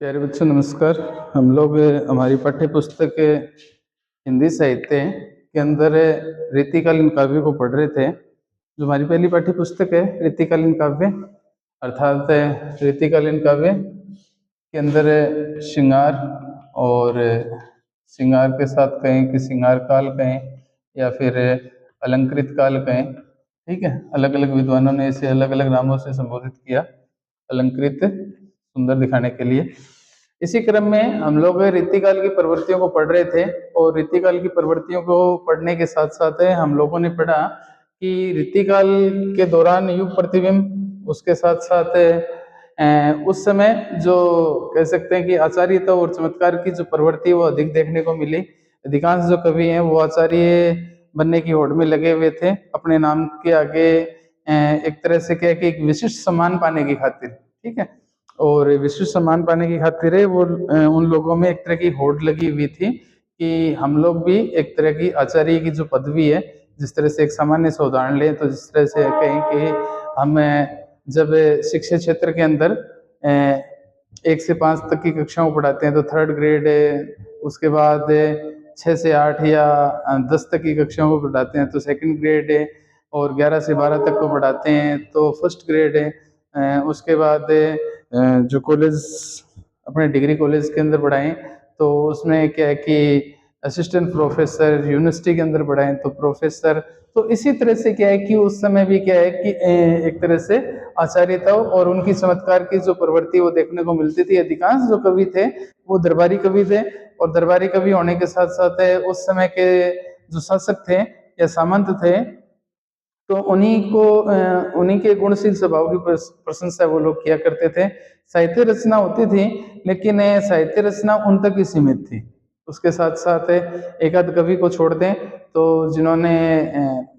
प्यारे बच्चों नमस्कार। हम लोग हमारी पाठ्य पुस्तक हिंदी साहित्य के अंदर रीतिकालीन काव्य को पढ़ रहे थे। जो हमारी पहली पाठ्य पुस्तक है रीतिकालीन काव्य, अर्थात रीतिकालीन काव्य के अंदर श्रृंगार और श्रृंगार के साथ कहें कि श्रृंगार काल कहें या फिर अलंकृत काल कहें। ठीक है, अलग अलग विद्वानों ने इसे अलग अलग नामों से संबोधित किया अलंकृत सुंदर दिखाने के लिए। इसी क्रम में हम लोग रीतिकाल की प्रवृत्तियों को पढ़ रहे थे और रीतिकाल की प्रवृत्तियों को पढ़ने के साथ साथ हम लोगों ने पढ़ा कि रीतिकाल के दौरान युग प्रतिबिंब, उसके साथ साथ उस समय जो कह सकते हैं कि आचार्यता और चमत्कार की जो प्रवृत्ति वो अधिक देखने को मिली। अधिकांश जो कवि हैं वो आचार्य बनने की होड़ में लगे हुए थे, अपने नाम के आगे एक तरह से क्या कि एक विशिष्ट सम्मान पाने की खातिर। ठीक है, और विशिष्ट सम्मान पाने की खातिर वो उन लोगों में एक तरह की होड़ लगी हुई थी कि हम लोग भी एक तरह की आचार्य की जो पदवी है, जिस तरह से एक सामान्य से उदाहरण लें तो जिस तरह से कहें कि हम जब शिक्षा क्षेत्र के अंदर 1 से 5 तक की कक्षाओं पढ़ाते हैं तो 3rd ग्रेड है, उसके बाद 6 से 8 या 10 तक की कक्षाओं को पढ़ाते हैं तो 2nd ग्रेड है, और 11 से 12 तक को पढ़ाते हैं तो 1st ग्रेड है। उसके बाद जो कॉलेज अपने डिग्री कॉलेज के अंदर पढ़ाएं तो उसमें क्या है कि असिस्टेंट प्रोफेसर, यूनिवर्सिटी के अंदर पढ़ाएं तो प्रोफेसर। तो इसी तरह से क्या है कि उस समय भी क्या है कि एक तरह से आचार्यता और उनकी चमत्कार की जो प्रवृत्ति वो देखने को मिलती थी। अधिकांश जो कवि थे वो दरबारी कवि थे, और दरबारी कवि होने के साथ साथ उस समय के जो शासक थे या सामंत थे तो उन्हीं के गुणशील स्वभाव की प्रशंसा वो लोग किया करते थे। साहित्य रचना होती थी लेकिन साहित्य रचना उन तक ही सीमित थी। उसके साथ साथ एक आध कवि को छोड़ दें तो जिन्होंने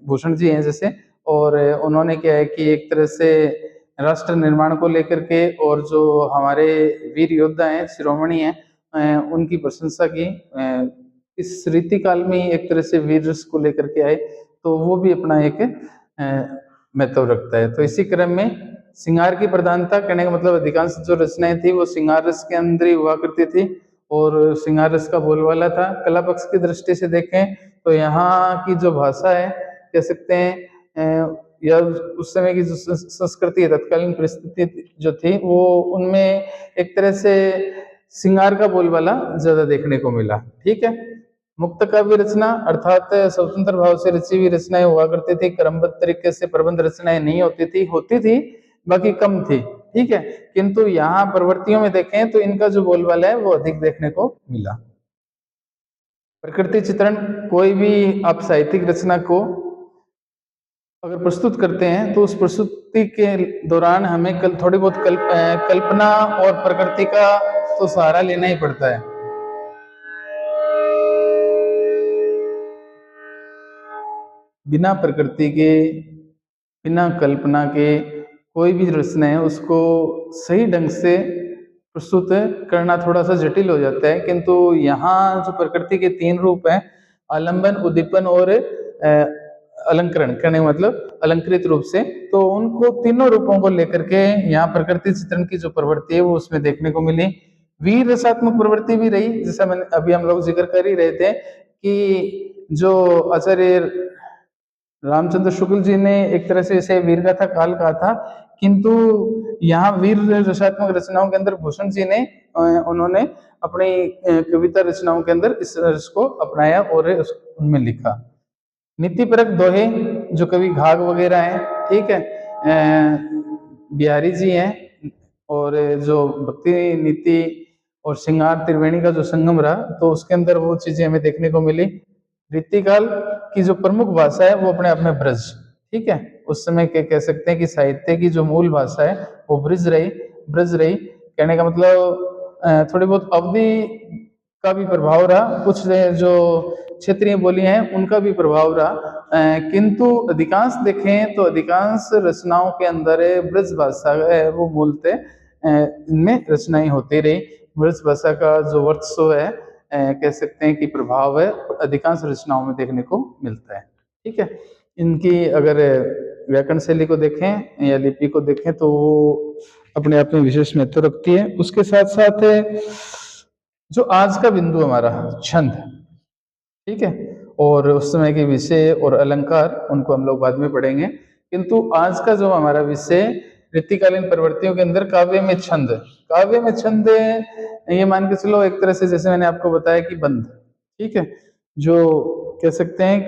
भूषण जी हैं जैसे, और उन्होंने क्या है कि एक तरह से राष्ट्र निर्माण को लेकर के और जो हमारे वीर योद्धा हैं, शिरोमणि हैं, उनकी प्रशंसा की। इस रीतिकाल में ही एक तरह से वीर रस को लेकर के आए तो वो भी अपना एक महत्व रखता है। तो इसी क्रम में श्रृंगार की प्रधानता, कहने का मतलब अधिकांश जो रचनाएं थी वो श्रृंगार रस के अंदर ही हुआ करती थी और श्रृंगार रस का बोलबाला था। कला पक्ष की दृष्टि से देखें तो यहाँ की जो भाषा है, कह सकते हैं या उस समय की जो संस्कृति, तत्कालीन परिस्थिति जो थी वो उनमें एक तरह से श्रृंगार का बोलबाला ज्यादा देखने को मिला। ठीक है, मुक्त काव्य रचना अर्थात स्वतंत्र भाव से रची हुई रचनाएं हुआ करती थी, क्रमबद्ध तरीके से प्रबंध रचनाएं नहीं होती थी, बाकी कम थी। ठीक है, किंतु यहाँ प्रवृत्तियों में देखें तो इनका जो बोलबाला है वो अधिक देखने को मिला। प्रकृति चित्रण, कोई भी आप साहित्यिक रचना को अगर प्रस्तुत करते हैं तो उस प्रस्तुति के दौरान हमें थोड़ी बहुत कल्पना और प्रकृति का तो सहारा लेना ही पड़ता है। बिना प्रकृति के, बिना कल्पना के कोई भी रचना है उसको सही ढंग से प्रस्तुत करना थोड़ा सा जटिल हो जाता है। किंतु यहाँ जो प्रकृति के 3 रूप हैं, आलंबन, उद्दीपन और अलंकरण, करने का मतलब अलंकृत रूप से, तो उनको तीनों रूपों को लेकर के यहाँ प्रकृति चित्रण की जो प्रवृत्ति है वो उसमें देखने को मिली। वीर रसात्मक प्रवृत्ति भी रही, जैसा मैंने अभी हम लोग जिक्र कर ही रहे थे कि जो आचार्य रामचंद्र शुक्ल जी ने एक तरह से इसे वीरगाथा काल कहा था, किंतु यहाँ वीर रसात्मक रचनाओं के अंदर भूषण जी ने उन्होंने अपनी कविता रचनाओं के अंदर इस रस को अपनाया और उनमें लिखा। नीतिपरक दोहे, जो कवि घाघ वगैरह हैं, ठीक है, बिहारी जी हैं, और जो भक्ति नीति और श्रृंगार त्रिवेणी का जो संगम रहा तो उसके अंदर वो चीजें हमें देखने को मिली। रीतिकाल की जो प्रमुख भाषा है वो अपने आप में ब्रज। ठीक है, उस समय के कह सकते हैं कि साहित्य की जो मूल भाषा है वो ब्रज रही। कहने का मतलब थोड़ी बहुत अवधि का भी प्रभाव रहा, कुछ जो क्षेत्रीय बोली हैं उनका भी प्रभाव रहा, किंतु अधिकांश देखें तो अधिकांश रचनाओं के अंदर ब्रज भाषा है वो मूलतः इनमें रचनाएं होती रही। ब्रज भाषा का जो वर्चस्व है, कह सकते हैं कि प्रभाव है, अधिकांश रचनाओं में देखने को मिलता है। ठीक है, इनकी अगर व्याकरण शैली को देखें या लिपि को देखें तो अपने आप में विशेष महत्व रखती है। उसके साथ साथ जो आज का बिंदु हमारा छंद, ठीक है, और उस समय के विषय और अलंकार उनको हम लोग बाद में पढ़ेंगे, किंतु आज का जो हमारा विषय ऋतुकालीन प्रवृत्तियों के अंदर काव्य में छंद। काव्य में छंद ये मान के चलो एक तरह से, जैसे मैंने आपको बताया कि बंध, ठीक है, जो कह सकते हैं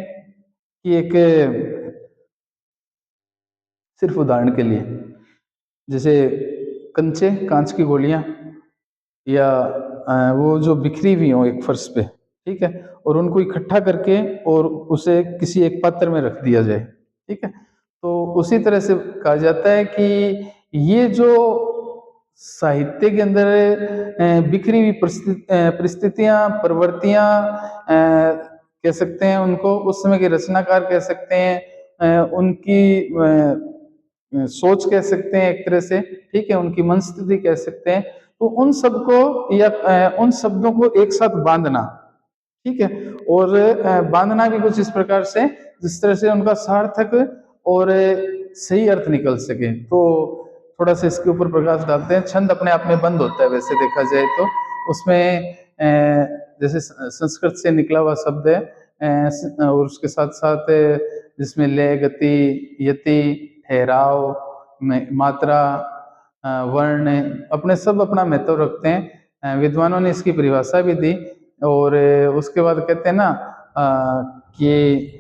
कि एक, सिर्फ उदाहरण के लिए, जैसे कंचे, कांच की गोलियां, या वो जो बिखरी हुई हो एक फर्श पे, ठीक है, और उनको इकट्ठा करके और उसे किसी एक पात्र में रख दिया जाए, ठीक है, तो उसी तरह से कहा जाता है कि ये जो साहित्य के अंदर बिखरी हुई परिस्थितियां, प्रवृत्तियां, कह सकते हैं उनको, उस समय के रचनाकार कह सकते हैं, उनकी सोच कह सकते हैं एक तरह से, ठीक है, उनकी मन स्थिति कह सकते हैं, तो उन सबको या उन शब्दों को एक साथ बांधना, ठीक है, और बांधना भी कुछ इस प्रकार से जिस तरह से उनका सार्थक और सही अर्थ निकल सके। तो थोड़ा सा इसके ऊपर प्रकाश डालते हैं। छंद अपने आप में बंद होता है वैसे देखा जाए तो, उसमें जैसे संस्कृत से निकला हुआ शब्द है, और उसके साथ साथ जिसमें लय, गति, यति, ठहराव, मात्रा, वर्ण, अपने सब अपना महत्व रखते हैं। विद्वानों ने इसकी परिभाषा भी दी, और उसके बाद कहते हैं ना कि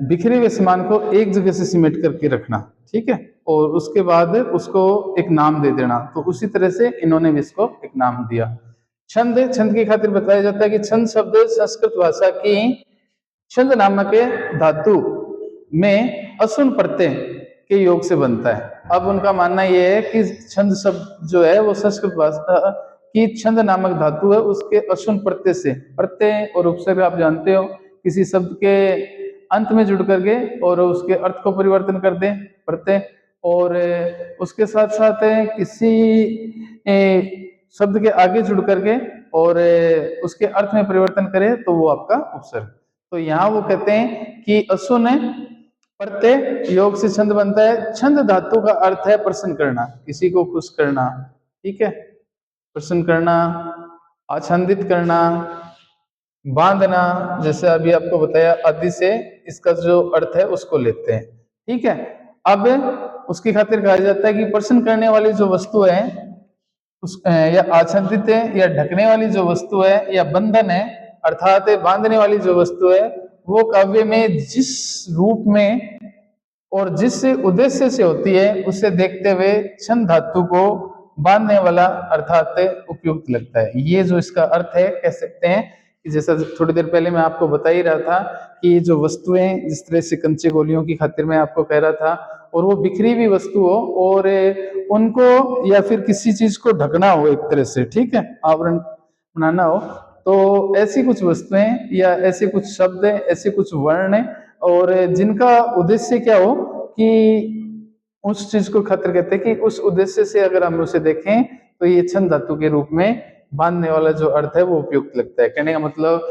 बिखरे हुए सामान को एक जगह से सिमट करके रखना, ठीक है, और उसके बाद उसको एक नाम दे देना। तो उसी तरह से इन्होंने भी इसको एक नाम दिया। छंद, छंद की खातिर बताया जाता है कि छंद शब्द संस्कृत भाषा की छंद नामक धातु में असुन प्रत्यय के योग से बनता है। अब उनका मानना यह है कि छंद शब्द जो है वो संस्कृत भाषा की छंद नामक धातु है, उसके असुन प्रत्यय से, प्रत्यय और उपसर्ग आप जानते हो, किसी शब्द के अंत में जुड़ करके और उसके अर्थ को परिवर्तन कर दे प्रत्यय, और उसके साथ साथ किसी शब्द के आगे जुड़ करके और उसके अर्थ में परिवर्तन करे तो वो आपका उपसर्ग। तो यहाँ वो कहते हैं कि असुन प्रत्यय योग से छंद बनता है। छंद धातु का अर्थ है प्रसन्न करना, किसी को खुश करना, ठीक है, प्रसन्न करना, आच्छादित करना, बांधना, जैसे अभी आपको बताया आदि से इसका जो अर्थ है उसको लेते हैं, ठीक है। अब उसकी खातिर कहा जाता है कि प्रसन्न करने वाली जो वस्तु है उस या आच्छादित है या ढकने वाली जो वस्तु है या बंधन है अर्थात बांधने वाली जो वस्तु है, वो काव्य में जिस रूप में और जिस उद्देश्य से होती है उसे देखते हुए छंद धातु को बांधने वाला अर्थात उपयुक्त लगता है। ये जो इसका अर्थ है कह सकते हैं कि जैसा थोड़ी देर पहले मैं आपको बता ही रहा था कि जो वस्तुएं जिस तरह से कंचे गोलियों की खातिर मैं आपको कह रहा था, और वो बिखरी हुई वस्तु हो और उनको या फिर किसी चीज को ढकना हो एक तरह से, ठीक है, आवरण बनाना हो, तो ऐसी कुछ वस्तुएं या ऐसे कुछ शब्द, ऐसे कुछ वर्ण, और जिनका उद्देश्य क्या हो कि उस चीज को खातिर कहते हैं कि उस उद्देश्य से अगर हम उसे देखें तो ये छंद धातु के रूप में बांधने वाला जो अर्थ है वो उपयुक्त लगता है। कहने का मतलब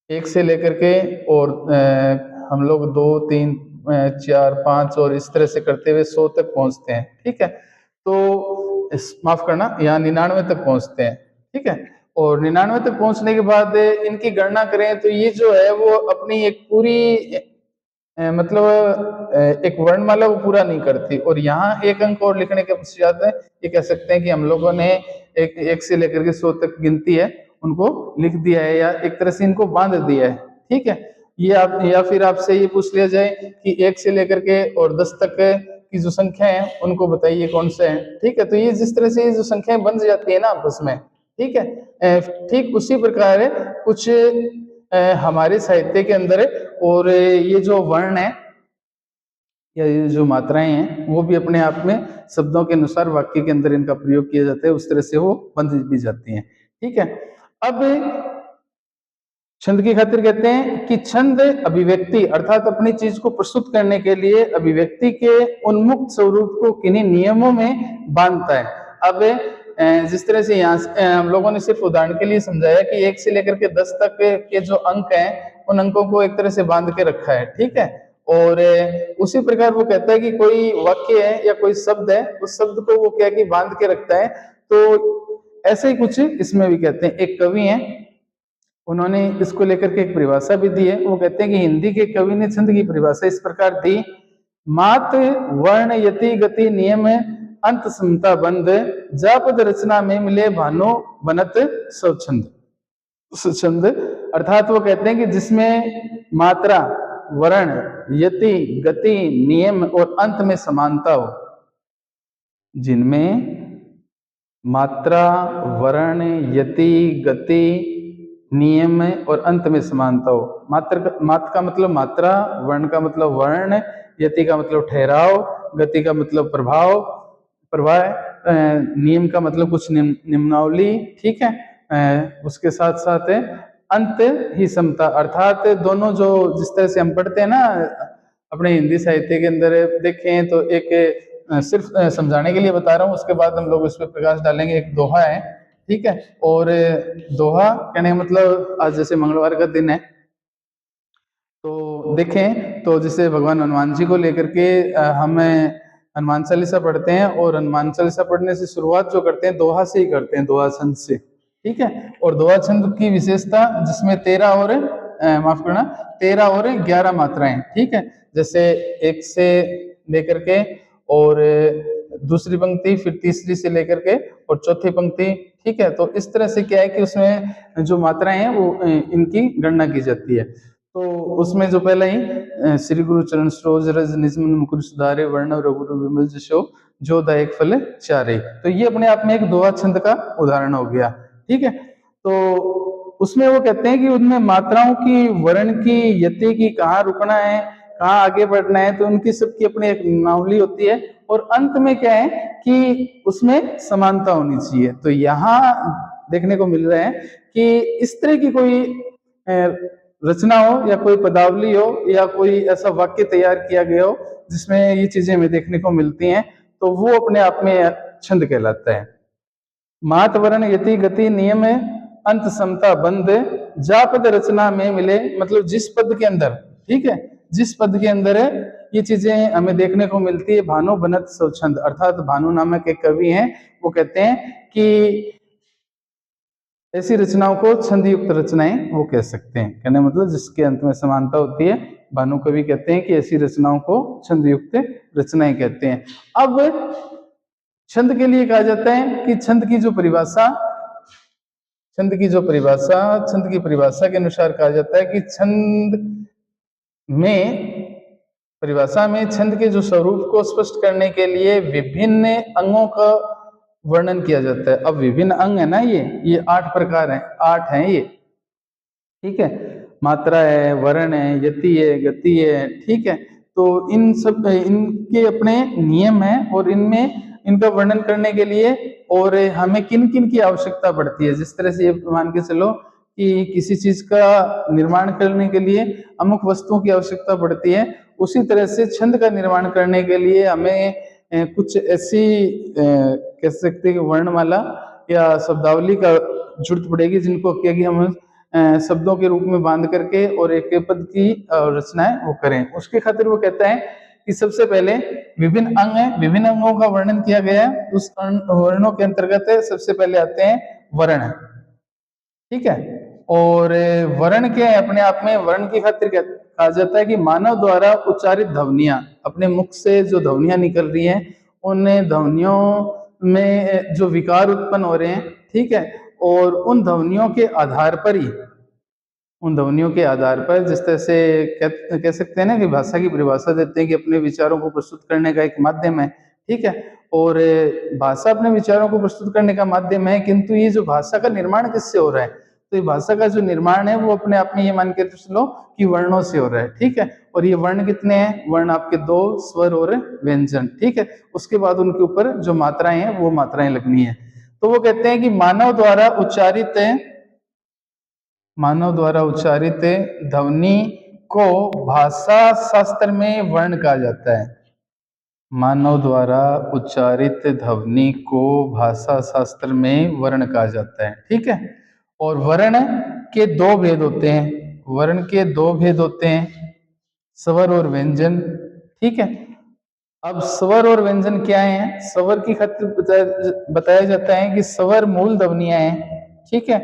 एक से लेकर के और हम लोग 2, 3, 4, 5 और इस तरह से करते हुए 100 तक पहुंचते हैं, ठीक है, तो माफ करना यहाँ 99 तक पहुंचते हैं, ठीक है, और 99 तक पहुंचने के बाद इनकी गणना करें तो ये जो है वो अपनी एक पूरी मतलब एक वर्णमाला को पूरा नहीं करती, और यहाँ एक अंक और लिखने के पश्चात ये कह सकते हैं कि हम लोगों ने एक से लेकर के 100 तक गिनती है उनको लिख दिया है या एक तरह से इनको बांध दिया है, ठीक है। ये आप या फिर आपसे ये पूछ लिया जाए कि 1 से लेकर के और 10 तक की जो संख्या है उनको बताइए कौन से हैं, ठीक है, तो ये जिस तरह से ये जो संख्याएं बन जाती है ना आपस में, ठीक है, ठीक उसी प्रकार कुछ हमारे साहित्य के अंदर और ये जो वर्ण है या ये जो मात्राएं हैं वो भी अपने आप में शब्दों के अनुसार वाक्य के अंदर इनका प्रयोग किया जाता है, उस तरह से वो बंध भी जाती हैं, ठीक है। अब छंद की खातिर कहते हैं कि छंद अभिव्यक्ति अर्थात अपनी चीज को प्रस्तुत करने के लिए अभिव्यक्ति के उन्मुक्त स्वरूप को किन्हीं नियमों में बांधता है। अब जिस तरह से यहाँ हम लोगों ने सिर्फ उदाहरण के लिए समझाया कि 1 से लेकर के 10 तक के जो अंक हैं उन अंकों को एक तरह से बांध के रखा है, ठीक है, और उसी प्रकार वो कहता है कि कोई वाक्य है या कोई शब्द है, उस शब्द को वो क्या कि बांध के रखता है। तो ऐसे ही कुछ इसमें भी कहते हैं। एक कवि हैं, उन्होंने इसको लेकर के एक परिभाषा भी दी है। वो कहते हैं कि हिंदी के कवि ने छंद की परिभाषा इस प्रकार दी, मात वर्ण यति गति नियम अंत समता बंध, जा पद रचना में मिले भानु बनत स्वच्छंद। स्वच्छंद अर्थात वो कहते हैं कि जिसमें मात्रा, वर्ण, यति, गति, नियम और अंत में समानता हो, जिनमें मात्रा, वर्ण, यति, गति, नियम और अंत में समानता हो। मात्र का मतलब मात्रा, वर्ण का मतलब वर्ण, यति का मतलब ठहराव, गति का मतलब प्रवाह, नियम का मतलब कुछ निम्नावली, ठीक है। उसके साथ साथ अंत ही समता, अर्थात दोनों जो जिस तरह से हम पढ़ते हैं ना अपने हिंदी साहित्य के अंदर, देखें तो एक सिर्फ समझाने के लिए बता रहा हूँ, उसके बाद हम लोग उस पर प्रकाश डालेंगे। एक दोहा है, ठीक है। और दोहा कहने का मतलब, आज जैसे मंगलवार का दिन है तो देखें तो जैसे भगवान हनुमान जी को लेकर के हम हनुमान चालीसा पढ़ते हैं, और हनुमान चालीसा पढ़ने से शुरुआत जो करते हैं दोहा से ही करते हैं, दोहा छंद से, ठीक है। और दोहा छंद की विशेषता जिसमें 13 और माफ करना 13 और 11 मात्राएं, ठीक है। जैसे एक से लेकर के और दूसरी पंक्ति, फिर तीसरी से लेकर के और चौथी पंक्ति, ठीक है। तो इस तरह से क्या है कि उसमें जो मात्राएं हैं वो इनकी गणना की जाती है। तो उसमें जो पहला ही श्री गुरु चरण सरोज रज निज मन मुकुर सुधारे, वर्ण रघुर विमल जसो जो दायक फल चारे, तो ये अपने आप में एक दोहा छंद का उदाहरण हो गया, ठीक है। तो उसमें वो कहते हैं कि उनमें मात्राओं की, वर्ण की, यति की, कहाँ रुकना है, कहाँ आगे बढ़ना है, तो उनकी सबकी अपनी एक नावली होती है। और अंत में क्या है कि उसमें समानता होनी चाहिए। तो यहाँ देखने को मिल रहा है कि इस तरह की कोई रचना हो या कोई पदावली हो या कोई ऐसा वाक्य तैयार किया गया हो जिसमें ये चीजें हमें देखने को मिलती हैं, तो वो अपने आप में छंद कहलाता है। मात वर्ण यति गति नियम अंत समता बंध, जा पद रचना में मिले, मतलब जिस पद के अंदर, ठीक है, जिस पद के अंदर ये चीजें हमें देखने को मिलती है, भानु बनत स्वच्छंद, अर्थात भानु नामक एक कवि हैं, वो कहते हैं कि ऐसी रचनाओं को छंद युक्त रचनाएं वो कह सकते हैं। कहने मतलब जिसके अंत में समानता होती है, भानु कवि कहते हैं कि ऐसी रचनाओं को छंद युक्त रचनाएं कहते हैं। अब छंद के लिए कहा जाता है कि छंद की जो परिभाषा, छंद की परिभाषा के अनुसार कहा जाता है कि छंद में, परिभाषा में छंद के जो स्वरूप को स्पष्ट करने के लिए विभिन्न अंगों का वर्णन किया जाता है। अब विभिन्न अंग है ना, ये 8 प्रकार हैं, 8 हैं ये, ठीक है। मात्रा है, वर्ण है, यति है, गति है, ठीक है। तो इन सब इनके अपने नियम हैं और इनमें इनका वर्णन करने के लिए और हमें किन किन की आवश्यकता पड़ती है। जिस तरह से ये मान के चलो कि किसी चीज का निर्माण करने के लिए अमुक वस्तुओं की आवश्यकता पड़ती है, उसी तरह से छंद का निर्माण करने के लिए हमें कुछ ऐसी कह सकते हैं वर्णमाला या शब्दावली का जरूरत पड़ेगी, जिनको क्या कि हम शब्दों के रूप में बांध करके और एक पद की रचनाएं वो करें। उसके खातिर वो कहता है कि सबसे पहले विभिन्न अंग है, विभिन्न अंगों का वर्णन किया गया है। उस वर्णों के अंतर्गत सबसे पहले आते हैं वर्ण, ठीक है। और वर्ण क्या है अपने आप में, वर्ण की खातिर कहा जाता है कि मानव द्वारा उच्चारित ध्वनियां, अपने मुख से जो ध्वनियां निकल रही हैं, उन ध्वनियों में जो विकार उत्पन्न हो रहे हैं, ठीक है। और उन ध्वनियों के आधार पर ही, उन ध्वनियों के आधार पर, जिस तरह से कह सकते हैं ना कि भाषा की परिभाषा देते हैं कि अपने विचारों को प्रस्तुत करने का एक माध्यम है, ठीक है। और भाषा अपने विचारों को प्रस्तुत करने का माध्यम है, किंतु ये जो भाषा का निर्माण किससे हो रहा है, तो ये भाषा का जो निर्माण है वो अपने आप में ये मान के चलो कि वर्णों से हो रहा है, ठीक है। और ये वर्ण कितने हैं, वर्ण आपके 2, स्वर और व्यंजन, ठीक है। उसके बाद उनके ऊपर जो मात्राएं हैं वो मात्राएं लगनी है। तो वो कहते हैं कि मानव द्वारा उच्चारित ध्वनि को भाषा शास्त्र में वर्ण कहा जाता है। मानव द्वारा उच्चारित ध्वनि को भाषा शास्त्र में वर्ण कहा जाता है, ठीक है। और वर्ण के 2 भेद होते हैं, वर्ण के 2 भेद होते हैं। स्वर और व्यंजन। ठीक है, अब स्वर और व्यंजन क्या है? स्वर की खातिर बताया जाता है कि स्वर मूल ध्वनियां हैं, ठीक है,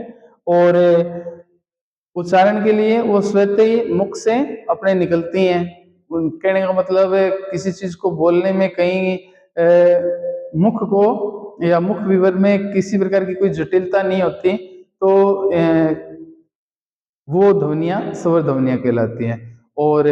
और उच्चारण के लिए वो स्वतः ही मुख से अपने निकलती हैं। कहने का मतलब है किसी चीज को बोलने में कहीं मुख को या मुख विवर में किसी प्रकार की कोई जटिलता नहीं होती, तो वो ध्वनियां स्वर ध्वनियां कहलाती हैं। और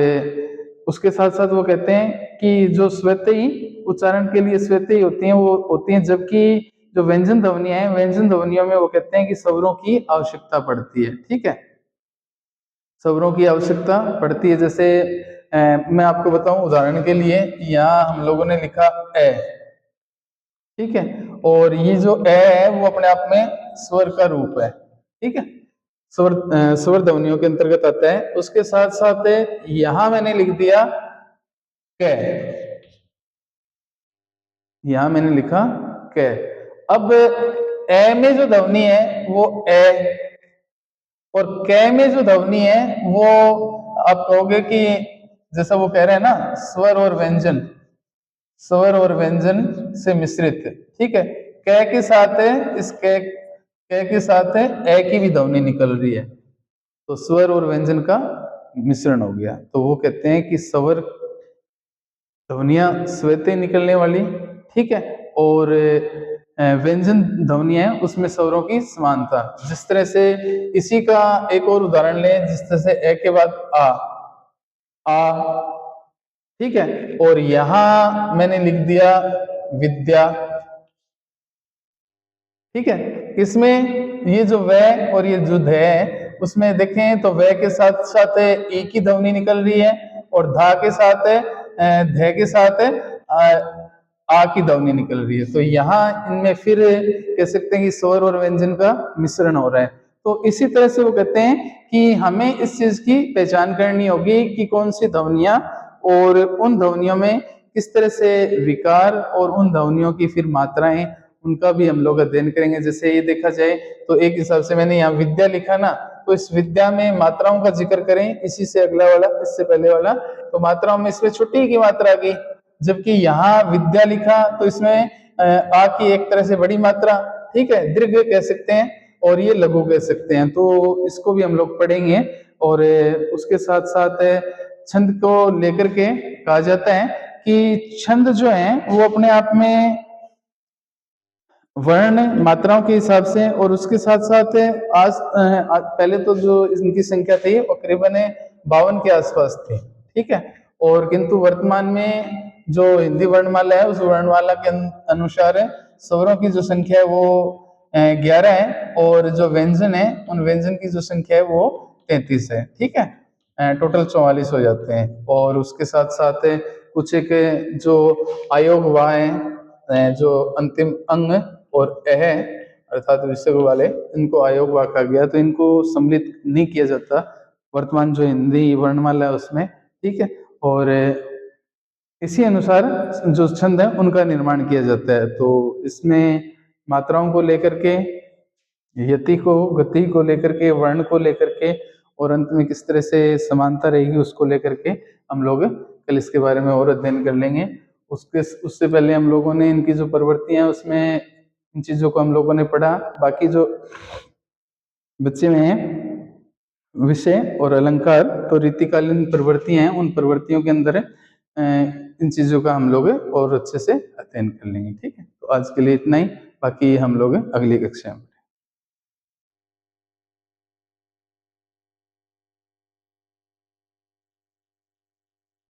उसके साथ साथ वो कहते हैं कि जो स्वतः ही उच्चारण के लिए स्वतः ही होती हैं वो होती हैं, जबकि जो व्यंजन ध्वनियां हैं व्यंजन ध्वनियों में वो कहते हैं कि स्वरों की आवश्यकता पड़ती है। ठीक है, स्वरों की आवश्यकता पड़ती है। जैसे मैं आपको बताऊं उदाहरण के लिए, यहाँ हम लोगों ने लिखा ए, ठीक है, और ये जो ए है वो अपने आप में स्वर का रूप है। ठीक है, स्वर स्वर ध्वनियों के अंतर्गत आता है। उसके साथ साथ यहां मैंने लिख दिया कै, यहां मैंने लिखा कै। अब ए में जो ध्वनि है वो ए, और कै में जो ध्वनि है वो आप कहोगे कि जैसा वो कह रहे हैं ना स्वर और व्यंजन, स्वर और व्यंजन से मिश्रित। ठीक है, कै के साथ है इस कै के साथ है ए की भी ध्वनि निकल रही है, तो स्वर और व्यंजन का मिश्रण हो गया। तो वो कहते हैं कि स्वर ध्वनियां स्वतः निकलने वाली, ठीक है, और व्यंजन ध्वनियां हैं उसमें स्वरों की समानता। जिस तरह से इसी का एक और उदाहरण लें, जिस तरह से ए के बाद आ, ठीक है, और यहां मैंने लिख दिया विद्या। ठीक है, इसमें ये जो व और ये जो ध है उसमें देखें तो व के साथ साथ ए की ध्वनि निकल रही है, और धा के साथ ध के साथ आ की ध्वनि निकल रही है। तो यहाँ इनमें फिर कह सकते हैं कि स्वर और व्यंजन का मिश्रण हो रहा है। तो इसी तरह से वो कहते हैं कि हमें इस चीज की पहचान करनी होगी कि कौन सी ध्वनियां और उन ध्वनियों में किस तरह से विकार और उन ध्वनियों की फिर मात्राएं, उनका भी हम लोग अध्ययन करेंगे। जैसे ये देखा जाए तो एक हिसाब से मैंने यहाँ विद्या लिखा ना, तो इस विद्या में मात्राओं का जिक्र करें, इसी से अगला वाला इससे पहले वाला, तो मात्राओं में इसमें छोटी की मात्रा की, जबकि यहाँ विद्या लिखा तो इसमें आ की एक तरह से बड़ी मात्रा, ठीक है, दीर्घ कह सकते हैं और ये लघु कह सकते हैं। तो इसको भी हम लोग पढ़ेंगे। और उसके साथ साथ छंद को लेकर के कहा जाता है कि छंद जो है वो अपने आप में वर्ण मात्राओं के हिसाब से, और उसके साथ साथ आज पहले तो जो इनकी संख्या थी वो करीबन 52 के आसपास थी। ठीक है, और किंतु वर्तमान में जो हिंदी वर्णमाला है उस वर्णमाला के अनुसार स्वरों की जो संख्या है वो 11 है, और जो व्यंजन है उन व्यंजन की जो संख्या है वो 33 है। ठीक है, टोटल 44 हो जाते हैं। और उसके साथ साथ कुछ एक जो आयोग हुआ है, जो अंतिम अंग और अह अर्थात विषय वाले, इनको आयोग वाक कहा गया, तो इनको सम्मिलित नहीं किया जाता वर्तमान जो हिंदी वर्णमाला है उसमें। ठीक है, और इसी अनुसार जो छंद है उनका निर्माण किया जाता है। तो इसमें मात्राओं को लेकर के, यति को, गति को लेकर के, वर्ण को लेकर के, और अंत में किस तरह से समानता रहेगी उसको लेकर के हम लोग कल इसके बारे में और अध्ययन कर लेंगे। उससे पहले हम लोगों ने इनकी जो प्रवृत्तियां उसमें इन चीजों को हम लोगों ने पढ़ा। बाकी जो बच्चे में है विषय और अलंकार, तो रीतिकालीन प्रवृत्तियां हैं, उन प्रवृत्तियों के अंदर इन चीजों का हम लोग और अच्छे से अध्ययन कर लेंगे। ठीक है, तो आज के लिए इतना ही, बाकी हम लोग अगली कक्षा में